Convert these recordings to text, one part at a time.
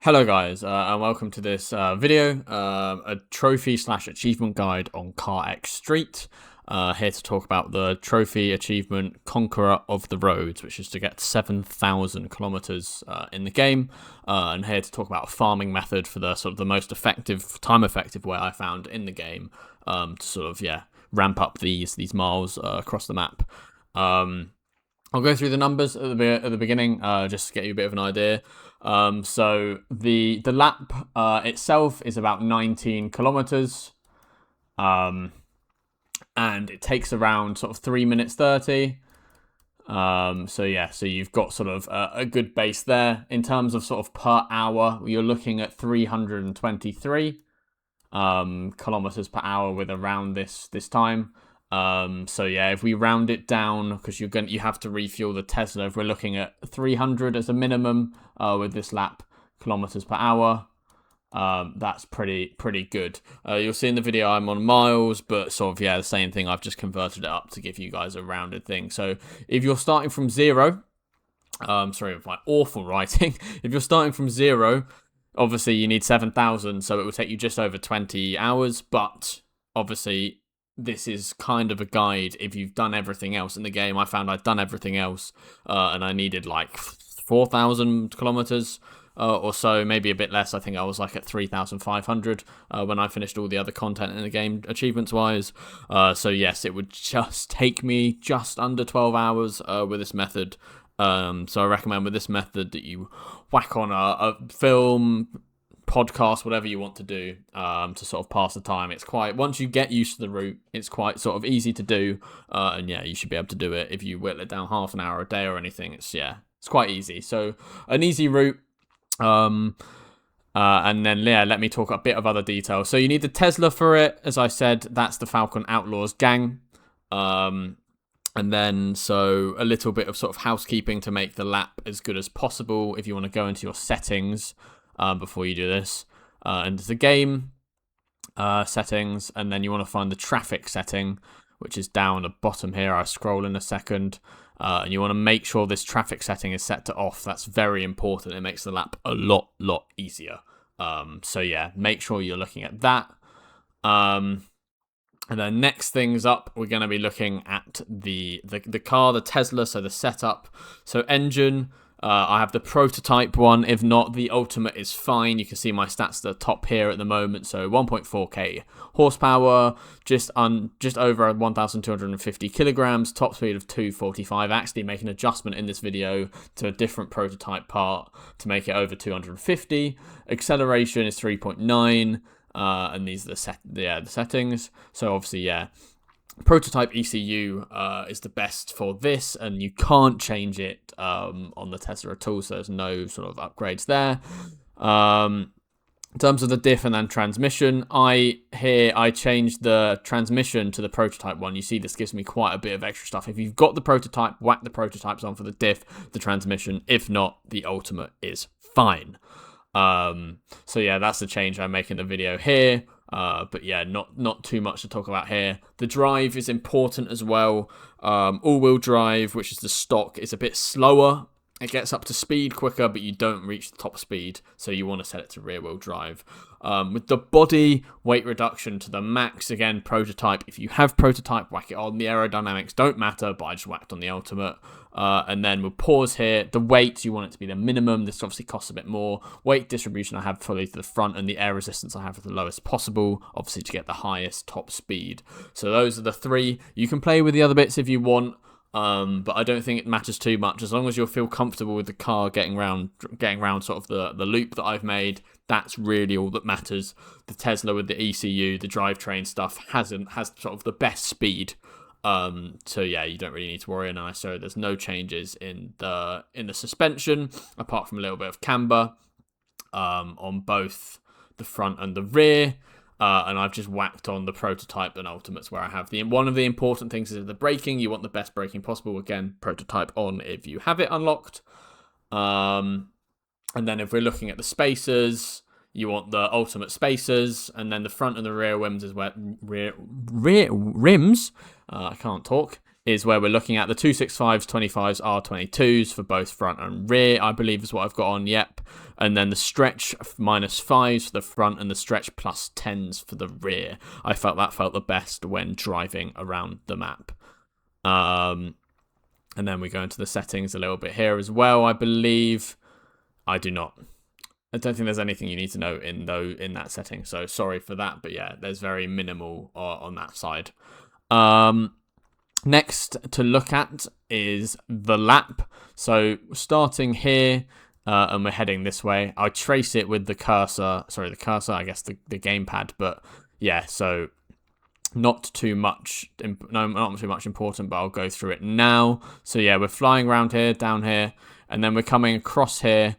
Hello guys, and welcome to this video, a trophy slash achievement guide on CarX Street. Here to talk about the trophy achievement Conqueror of the Roads, which is to get 7,000 kilometers in the game. And here to talk about a farming method for the sort of the most effective, time-effective way I found in the game to sort of ramp up these miles across the map. I'll go through the numbers at the beginning, just to get you a bit of an idea. So the lap itself is about 19 kilometers, and it takes around sort of 3 minutes 30. So you've got sort of a good base there. In terms of sort of per hour, you're looking at 323 kilometers per hour with around this time. If we round it down, because you have to refuel the Tesla, if we're looking at 300 as a minimum with this lap kilometers per hour, that's pretty good. You'll see in the video I'm on miles, but sort of the same thing. I've just converted it up to give you guys a rounded thing. So if you're starting from zero, sorry for my awful writing. If you're starting from zero, obviously you need 7,000, so it will take you just over 20 hours. But obviously, this is kind of a guide if you've done everything else in the game. I found I'd done everything else, and I needed like 4,000 kilometers or so, maybe a bit less. I think I was like at 3,500 when I finished all the other content in the game, achievements-wise. So yes, it would just take me just under 12 hours with this method. So I recommend with this method that you whack on a film, podcast, whatever you want to do to sort of pass the time. It's quite, once you get used to the route, it's quite sort of easy to do, and you should be able to do it if you whittle it down half an hour a day or anything. It's quite easy. So an easy route. And then let me talk a bit of other details. So you need the Tesla for it. As I said, that's the Falcon Outlaws gang. And then, so a little bit of sort of housekeeping to make the lap as good as possible. If you want to go into your settings before you do this, into the game settings, and then you want to find the traffic setting, which is down the bottom here. I'll scroll in a second, and you want to make sure this traffic setting is set to off. That's very important. It makes the lap a lot easier. Make sure you're looking at that. And then next things up, we're going to be looking at the car, the Tesla, so the setup. So engine, I have the prototype one. If not, the ultimate is fine. You can see my stats at the top here at the moment. So 1.4k horsepower, just over 1,250 kilograms, top speed of 245. Actually make an adjustment in this video to a different prototype part to make it over 250. Acceleration is 3.9. And these are the settings. So obviously, prototype ECU is the best for this, and you can't change it on the Tesla at all. So there's no sort of upgrades there. In terms of the diff and then transmission, I changed the transmission to the prototype one. You see, this gives me quite a bit of extra stuff. If you've got the prototype, whack the prototypes on for the diff, the transmission. If not, the ultimate is fine. That's the change I make in the video here. Not too much to talk about here. The drive is important as well. All-wheel drive, which is the stock, is a bit slower. It gets up to speed quicker, but you don't reach the top speed, so you want to set it to rear-wheel drive. With the body, weight reduction to the max. Again, prototype. If you have prototype, whack it on. The aerodynamics don't matter, but I just whacked on the ultimate. And then we'll pause here. The weight, you want it to be the minimum. This obviously costs a bit more. Weight distribution I have fully to the front, and the air resistance I have at the lowest possible, obviously to get the highest top speed. So those are the three. You can play with the other bits if you want. But I don't think it matters too much. As long as you'll feel comfortable with the car getting around sort of the loop that I've made, that's really all that matters. The Tesla with the ECU, the drivetrain stuff has sort of the best speed. You don't really need to worry. And so there's no changes in the suspension apart from a little bit of camber on both the front and the rear. And I've just whacked on the prototype and ultimates where I have one of the important things is the braking. You want the best braking possible. Again, prototype on if you have it unlocked. And then if we're looking at the spacers, you want the ultimate spacers, and then the front and the rear rims is where rims. I can't talk. is where we're looking at the 265s, 25s, R22s for both front and rear, I believe is what I've got on, yep. And then the stretch -5s for the front and the stretch +10s for the rear. I felt that felt the best when driving around the map. And then we go into the settings a little bit here as well, I believe. I do not. I don't think there's anything you need to know in that setting, so sorry for that. But yeah, there's very minimal on that side. Next to look at is the lap. So starting here, and we're heading this way. I trace it with the cursor. Sorry, the cursor, I guess the gamepad. But yeah, so not too much important, but I'll go through it now. So yeah, we're flying around here, down here, and then we're coming across here.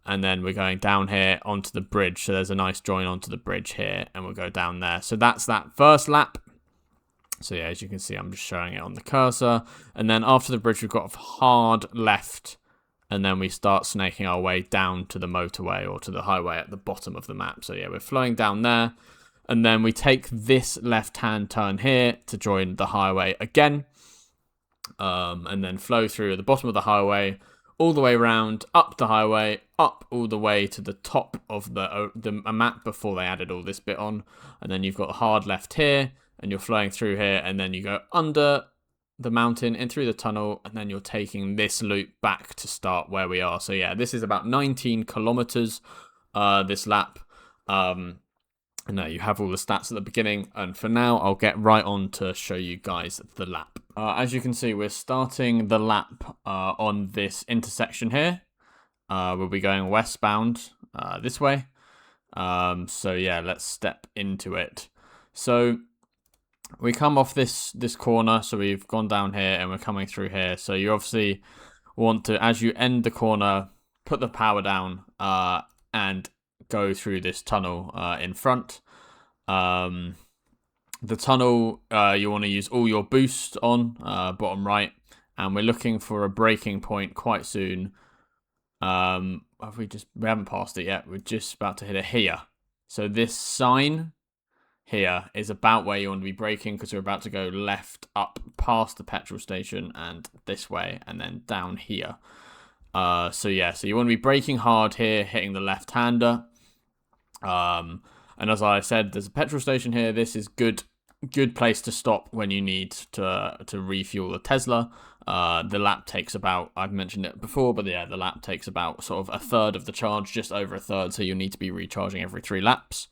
And then we're going down here onto the bridge. So there's a nice join onto the bridge here, and we'll go down there. So that's that first lap. So yeah, as you can see, I'm just showing it on the cursor. And then after the bridge, we've got a hard left, and then we start snaking our way down to the motorway or to the highway at the bottom of the map. So yeah, we're flowing down there. And then we take this left-hand turn here to join the highway again. And then flow through at the bottom of the highway, all the way around, up the highway, up all the way to the top of the map before they added all this bit on. And then you've got a hard left here, and you're flowing through here, and then you go under the mountain and through the tunnel, and then you're taking this loop back to start where we are. So yeah, this is about 19 kilometers, this lap. And there you have all the stats at the beginning, and for now I'll get right on to show you guys the lap. As you can see, we're starting the lap on this intersection here. We'll be going westbound this way. So yeah, let's step into it. So we come off this corner, so we've gone down here and we're coming through here. So you obviously want to, as you end the corner, put the power down and go through this tunnel in front. The tunnel, you want to use all your boost on, bottom right, and we're looking for a braking point quite soon. We haven't passed it yet. We're just about to hit it here. So this sign here is about where you want to be braking, because we're about to go left up past the petrol station and this way, and then down here. So yeah, so you want to be braking hard here, hitting the left-hander. And as I said, there's a petrol station here. This is good place to stop when you need to refuel the Tesla. The lap takes about, I've mentioned it before, but yeah, the lap takes about sort of a third of the charge, just over a third, so you'll need to be recharging every 3 laps.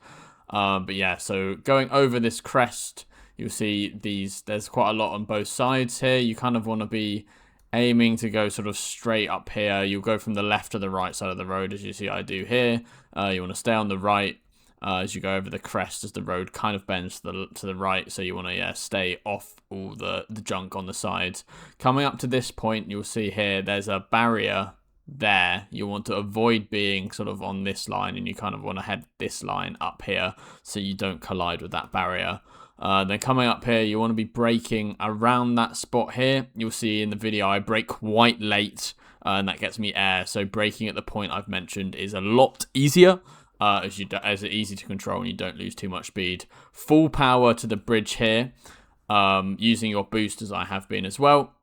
But yeah, so going over this crest, you'll see there's quite a lot on both sides here. You kind of want to be aiming to go sort of straight up here. You'll go from the left to the right side of the road, as you see I do here. You want to stay on the right as you go over the crest, as the road kind of bends to the right. So you want to stay off all the junk on the sides. Coming up to this point, you'll see here there's a barrier there. You want to avoid being sort of on this line, and you kind of want to head this line up here so you don't collide with that barrier. Then coming up here, you want to be braking around that spot here. You'll see in the video I brake quite late, and that gets me air. So braking at the point I've mentioned is a lot easier, as it's easy to control and you don't lose too much speed. Full power to the bridge here, using your boost as I have been as well.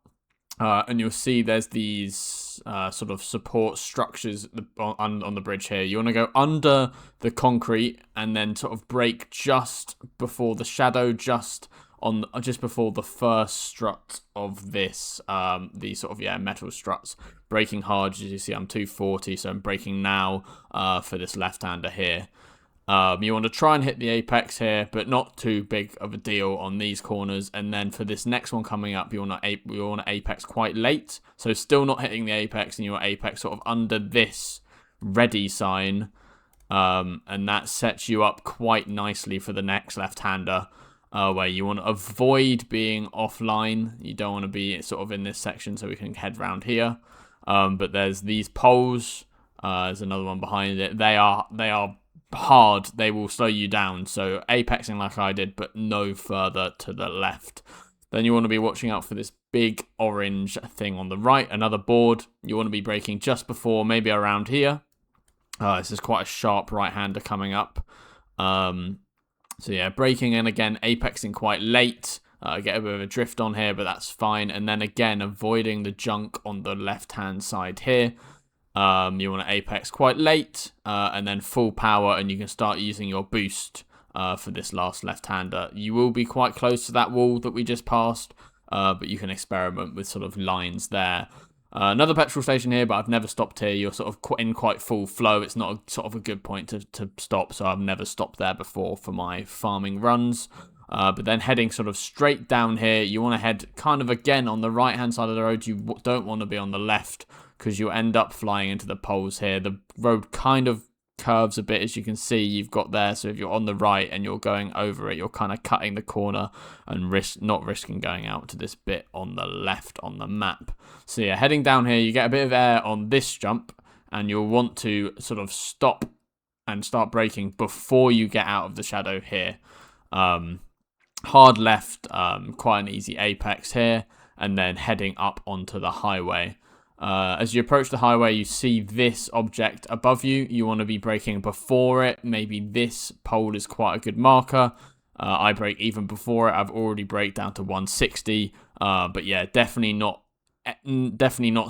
And you'll see there's these sort of support structures on the bridge here. You want to go under the concrete and then sort of brake just before the shadow, just before the first strut of this, these sort of metal struts. Braking hard, as you see I'm 240, so I'm braking now for this left-hander here. You want to try and hit the apex here, but not too big of a deal on these corners. And then for this next one coming up, you want to apex quite late. So still not hitting the apex, and you want apex sort of under this ready sign. And that sets you up quite nicely for the next left-hander, where you want to avoid being offline. You don't want to be sort of in this section, so we can head round here. But there's these poles. There's another one behind it. They are hard. They will slow you down, so apexing like I did, but no further to the left. Then you want to be watching out for this big orange thing on the right, another board. You want to be braking just before, maybe around here. This is quite a sharp right-hander coming up. So yeah, braking, and again apexing quite late, Get a bit of a drift on here, but that's fine. And then again, avoiding the junk on the left-hand side here. You want to apex quite late, and then full power, and you can start using your boost for this last left-hander. You will be quite close to that wall that we just passed, but you can experiment with sort of lines there. Another petrol station here, but I've never stopped here. You're sort of in quite full flow. It's not a, sort of a good point to stop, so I've never stopped there before for my farming runs. But then heading sort of straight down here, you want to head kind of again on the right-hand side of the road. You don't want to be on the left because you'll end up flying into the poles here. The road kind of curves a bit, as you can see you've got there. So if you're on the right and you're going over it, you're kind of cutting the corner and not risking going out to this bit on the left on the map. So yeah, heading down here, you get a bit of air on this jump, and you'll want to sort of stop and start braking before you get out of the shadow here. Hard left, quite an easy apex here, and then heading up onto the highway. As you approach the highway, you see this object above you. You want to be braking before it. Maybe this pole is quite a good marker. I brake even before it. I've already braked down to 160. But yeah, definitely not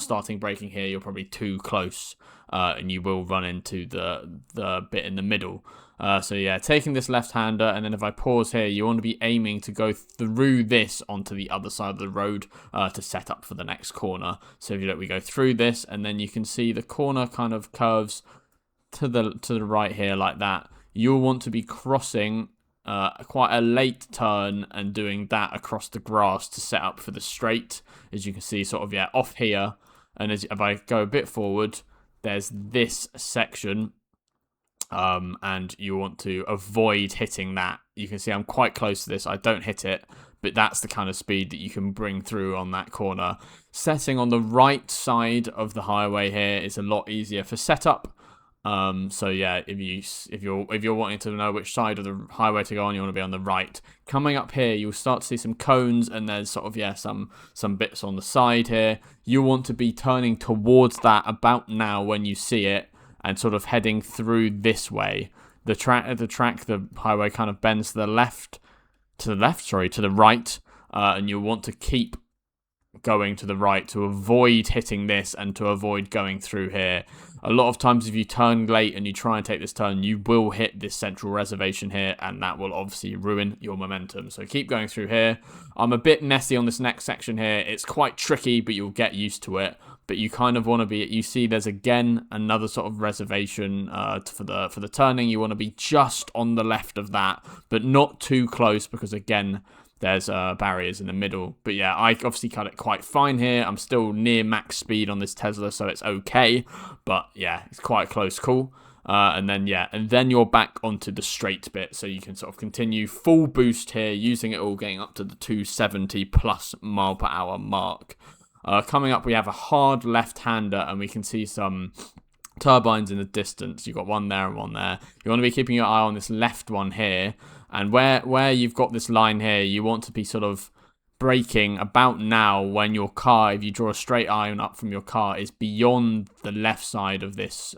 starting braking here. You're probably too close, and you will run into the bit in the middle. So yeah, taking this left-hander, and then if I pause here, you want to be aiming to go through this onto the other side of the road to set up for the next corner. So if you look, we go through this, and then you can see the corner kind of curves to the right here like that. You'll want to be crossing quite a late turn and doing that across the grass to set up for the straight. As you can see, sort of, yeah, off here. And if I go a bit forward, there's this section. And you want to avoid hitting that. You can see I'm quite close to this. I don't hit it, but that's the kind of speed that you can bring through on that corner. Setting on the right side of the highway here is a lot easier for setup. So yeah, if you're wanting to know which side of the highway to go on, you want to be on the right. Coming up here, you'll start to see some cones, and there's sort of, yeah, some bits on the side here. You want to be turning towards that about now when you see it, and sort of heading through this way. The highway kind of bends to the right, and you'll want to keep going to the right to avoid hitting this and to avoid going through here. A lot of times if you turn late and you try and take this turn, you will hit this central reservation here, and that will obviously ruin your momentum. So keep going through here. I'm a bit messy on this next section here. It's quite tricky, but you'll get used to it. But you kind of want to be, you see there's again another sort of reservation for the turning. You want to be just on the left of that, but not too close, because again, there's barriers in the middle. But yeah, I obviously cut it quite fine here. I'm still near max speed on this Tesla, so it's okay. But yeah, it's quite a close call. And then you're back onto the straight bit, so you can sort of continue full boost here, using it all, getting up to the 270 plus mile per hour mark. Coming up, we have a hard left-hander, and we can see some turbines in the distance. You've got one there and one there. You want to be keeping your eye on this left one here. And where you've got this line here, you want to be sort of braking about now when your car, if you draw a straight line up from your car, is beyond the left side of this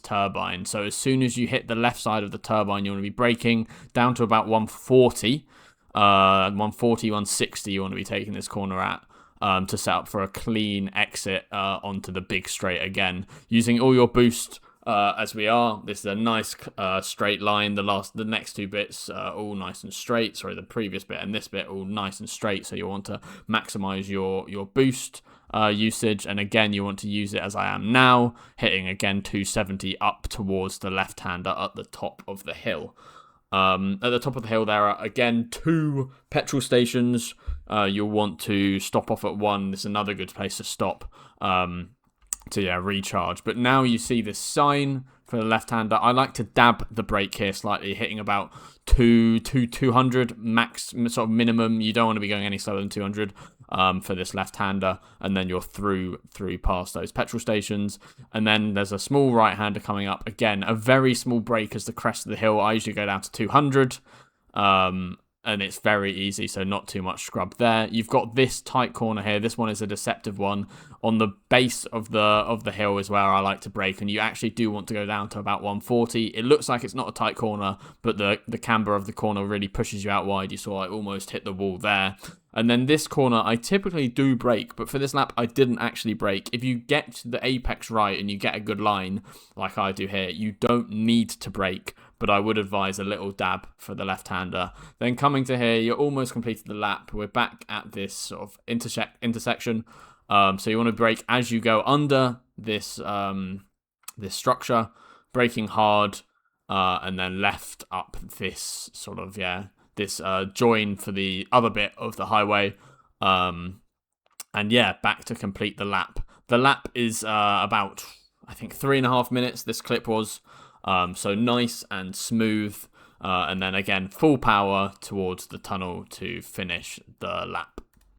turbine. So as soon as you hit the left side of the turbine, you want to be braking down to about 140. 160 you want to be taking this corner at. To set up for a clean exit onto the big straight again, using all your boost as we are. This is a nice straight line. The next two bits all nice and straight. Sorry, the previous bit and this bit all nice and straight. So you want to maximize your boost usage, and again you want to use it as I am now, hitting again 270 up towards the left-hander at the top of the hill. At the top of the hill there are again 2 petrol stations. You'll want to stop off at one. This is another good place to stop to recharge. But now you see this sign for the left-hander. I like to dab the brake here slightly, hitting about 200 max, sort of minimum. You don't want to be going any slower than 200 for this left-hander, and then you're through past those petrol stations. And then there's a small right-hander coming up. Again, a very small brake as the crest of the hill. I usually go down to 200. and it's very easy, so not too much scrub there. You've got this tight corner here. This one is a deceptive one. On the base of the hill is where I like to brake, and you actually do want to go down to about 140. It looks like it's not a tight corner, but the camber of the corner really pushes you out wide. You saw I almost hit the wall there. And then this corner, I typically do brake, but for this lap, I didn't actually brake. If you get the apex right and you get a good line, like I do here, you don't need to brake, but I would advise a little dab for the left-hander. Then coming to here, you're almost completed the lap. We're back at this sort of intersection. So you want to brake as you go under this this structure, braking hard, and then left up this sort of, this join for the other bit of the highway. And yeah, back to complete the lap. The lap is about, I think, 3.5 minutes, this clip was. So nice and smooth. And then again, full power towards the tunnel to finish the lap.